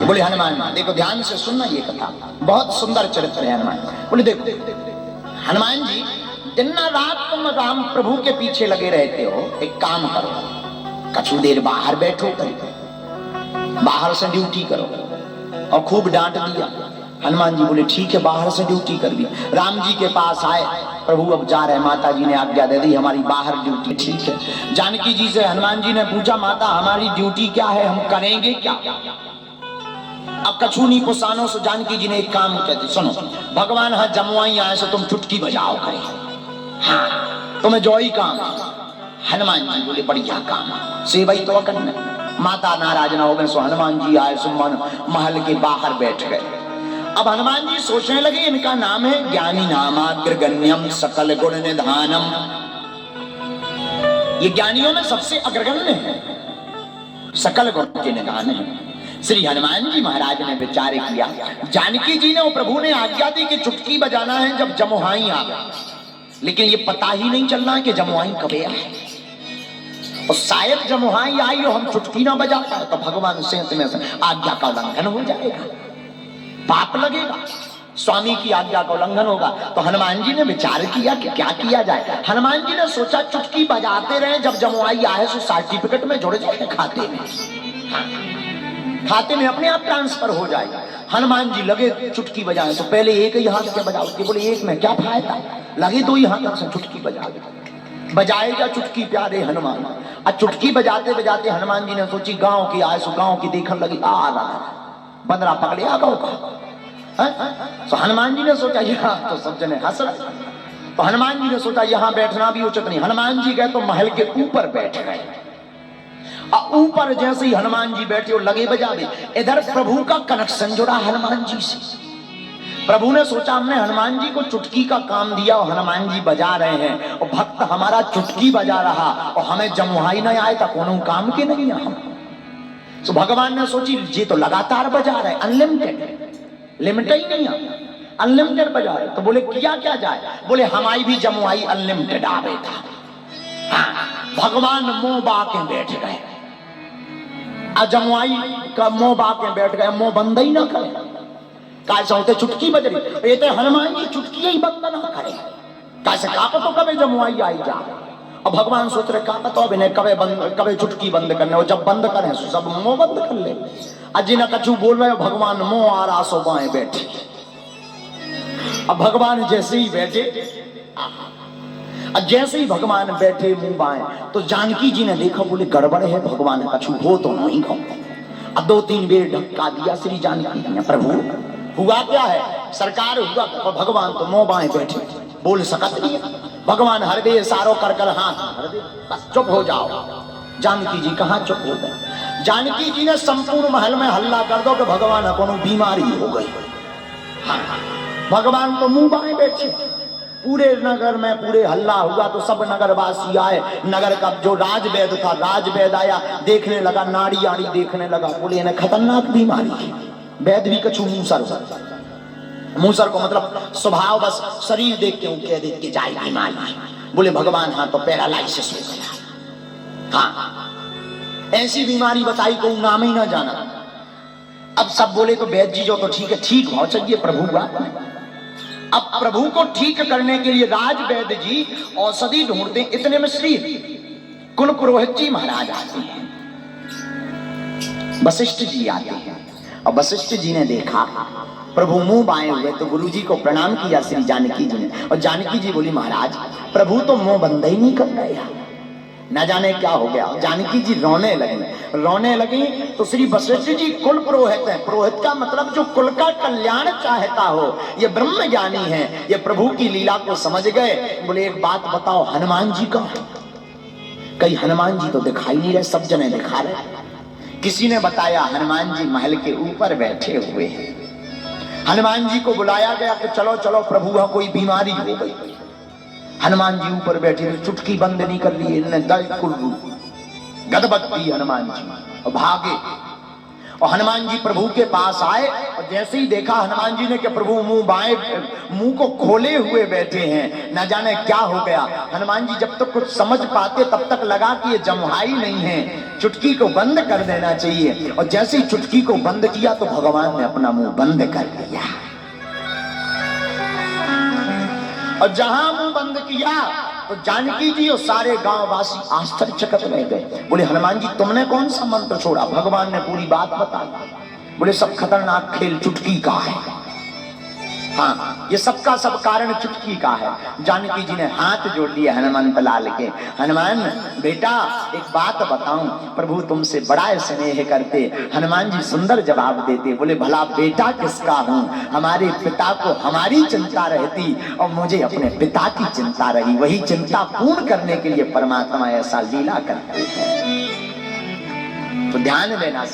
बोले हनुमान देखो ध्यान से सुनना ये कथा, बहुत सुंदर चरित्र है हनुमान। बोले देखो हनुमान जी, दिन रात तुम राम प्रभु के पीछे लगे रहते हो, एक काम करो, कछु देर बाहर बैठो, बाहर से ड्यूटी करो। और खूब डांट दिया। हनुमान जी बोले ठीक है, बाहर से ड्यूटी कर दिया। राम जी के पास आए, प्रभु अब जा रहे, माता जी ने आज्ञा दे दी हमारी बाहर ड्यूटी। ठीक है। जानकी जी से हनुमान जी ने पूछा, माता हमारी ड्यूटी क्या है, हम करेंगे क्या? अब कछु नहीं पुसानो। सो जानकी जी ने एक काम कहते, सुनो भगवान हाँ जमुआई आए सो तुम चुटकी बजाओ करे, हाँ तुम्हें जो ही काम। हनुमान जी बोले बढ़िया काम, सेवा ही तो करना। माता नाराज ना हो गए, सो हनुमान जी आए, सो महल के बाहर बैठ गए। अब हनुमान जी सोचने लगे इनका नाम है ज्ञानी नामाग्रगण्यम सकल गुण निधानम, ये ज्ञानियों में सबसे अग्रगण्य है, सकल गुण के निधान है। श्री हनुमान जी महाराज ने विचार किया, जानकी जी ने और प्रभु ने आज्ञा दी कि चुटकी बजाना है जब जमुआई आ गए, लेकिन ये पता ही नहीं चल रहा कि जमुआई कब आए, और शायद जमुआई आई और हम चुटकी ना बजा पाए तो भगवान से आज्ञा का उल्लंघन हो जाएगा, पाप लगेगा, स्वामी की आज्ञा का उल्लंघन होगा। तो हनुमान जी ने विचार किया कि क्या किया जाए। हनुमान जी ने सोचा चुटकी बजाते रहे, जब जमुआई आए तो सर्टिफिकेट में जुड़ जाए, खाते में, खाते में अपने आप ट्रांसफर हो जाएगा। हनुमान जी लगे चुटकी बजाए, तो पहले एक ही हाथ से बजाओ, बोले एक में क्या फायदा, लगे दो ही हाथ से चुटकी बजाएगा चुटकी प्यारे हनुमान। और चुटकी बजाते बजाते हनुमान जी ने सोची गांव की आए, सो गांव की देखने लगी, आ रहा है बंदरा पकड़े आ गाँव का। तो हनुमान जी ने सोचा यहाँ तो सब जने हंस रहे, तो हनुमान जी ने सोचा यहाँ बैठना भी उचित नहीं। हनुमान जी गए तो महल के ऊपर बैठ गए, और ऊपर जैसे ही हनुमान जी बैठे और लगे बजावे, इधर प्रभु का कनेक्शन जुड़ा हनुमान जी से। प्रभु ने सोचा हमने हनुमान जी को चुटकी का काम दिया और हनुमान जी बजा रहे हैं, और भक्त हमारा चुटकी बजा रहा और हमें जमुआई नहीं आए तो कोनो काम के नहीं हम। तो भगवान ने सोची ये तो लगातार बजा रहे, अनलिमिटेड, लिमिट ही नहीं है, अनलिमिटेड बजा रहे। तो बोले किया क्या जाए, बोले हमारी भी जमुआई अनलिमिटेड आ गई था। हाँ, भगवान मुंह बाके बैठ गए, जमुआई का मुंह बाके बैठ गए, मुंह बंद ही ना करे, कैसे होते चुटकी बज रही, ये तो हनुमान जी चुटकी ही बंद ना करे, कैसे काप तो कभी जमुआई आई जा। और भगवान सोच रहे काप तो अभी नहीं, कभी चुटकी बंद करने, और जब बंद करें तो सब मुंह बंद कर ले। अजी ना कछु बोल रहे हो, भगवान मुंह आ रहा सो बाएं बैठे। अब भगवान जैसे ही बैठे, जैसे ही भगवान बैठे मुंह बाएं, तो जानकी जी ने देखा, बोले गड़बड़ है, भगवान कछु हो तो नहीं गो। अब 2-3 बेर धक्का दिया श्री जानकी जी ने, प्रभु हुआ क्या है सरकार, हुआ। और भगवान तो मुंह बाएं बैठे, बोल सकत नहीं। भगवान हर बे इशारों कर कर हाथ, बस चुप हो जाओ। जानकी जी कहाँ चुप हो गए। जानकी जी ने संपूर्ण महल में हल्ला कर दो कि भगवान को बीमारी हो गई। हाँ, भगवान तो मुंह बाएं बैठे, पूरे नगर में पूरे हल्ला हुआ, तो सब नगरवासी आए। नगर का जो राजवैद्य था, राजवैद्य आया, देखने लगा, नाड़ी आड़ी देखने लगा, बोले इन्हें खतरनाक बीमारी है। वैद्य भी कछु मूसर को मतलब स्वभाव, बस शरीर देख के कह दे के जाए बीमारी। बोले भगवान हाँ तो पैरालाइसिस हो गया। हाँ, ऐसी बीमारी बताई को नाम ही ना जाना। अब सब बोले तो वैद्य जी जो तो ठीक है, ठीक भाव चाहिए प्रभु का। अब प्रभु को ठीक करने के लिए राज वैद्य जी औषधि ढूंढते, इतने में श्री कुल पुरोहित जी महाराज आते हैं, वशिष्ठ जी आते हैं। और वशिष्ठ जी ने देखा प्रभु मुंह बाएं हुए, तो गुरु जी को प्रणाम किया श्री जानकी जी ने। और जानकी जी बोली महाराज प्रभु तो मुंह बंद ही नहीं कर रहे, न जाने क्या हो गया। जानकी जी रोने लगी। तो श्री वशिष्ठ जी कुल पुरोहित है, पुरोहित का मतलब जो कुल का कल्याण चाहता हो, ये ब्रह्म ज्ञानी है, ये प्रभु की लीला को समझ गए। बोले एक बात बताओ, हनुमान जी का कहीं हनुमान जी तो दिखाई नहीं रहे, सब जने दिखा रहे। किसी ने बताया हनुमान जी महल के ऊपर बैठे हुए हैं। हनुमान जी को बुलाया गया कि चलो चलो प्रभु वहां कोई बीमारी हो गई। हनुमान जी ऊपर बैठे, चुटकी बंद नहीं कर ली, गदबद की हनुमान जी और भागे। और हनुमान जी प्रभु के पास आए और जैसे ही देखा हनुमान जी ने कि प्रभु मुंह को खोले हुए बैठे हैं, न जाने क्या हो गया। हनुमान जी जब तक कुछ समझ पाते तब तक लगा कि ये जमुहाई नहीं है, चुटकी को बंद कर देना चाहिए। और जैसे ही चुटकी को बंद किया तो भगवान ने अपना मुंह बंद कर दिया। और जहां मुंह बंद किया तो जानकी जी और सारे गांव वासी आश्चर्यचकित रह गए। बोले हनुमान जी तुमने कौन सा मंत्र छोड़ा? भगवान ने पूरी बात बता दी। बोले सब खतरनाक खेल चुटकी का है। हाँ, ये सबका सब कारण चुटकी का है। जानकी जी ने हाथ जोड़ लिया हनुमंत लाल के। हनुमान बेटा एक बात बताऊं, प्रभु तुमसे बड़ा स्नेह करते। हनुमान जी सुंदर जवाब देते, बोले भला बेटा किसका हूं? हमारे पिता को हमारी चिंता रहती और मुझे अपने पिता की चिंता रही। वही चिंता पूर्ण करने के लिए परमात्मा ऐसा लीला करते हैं। तो ध्यान देना।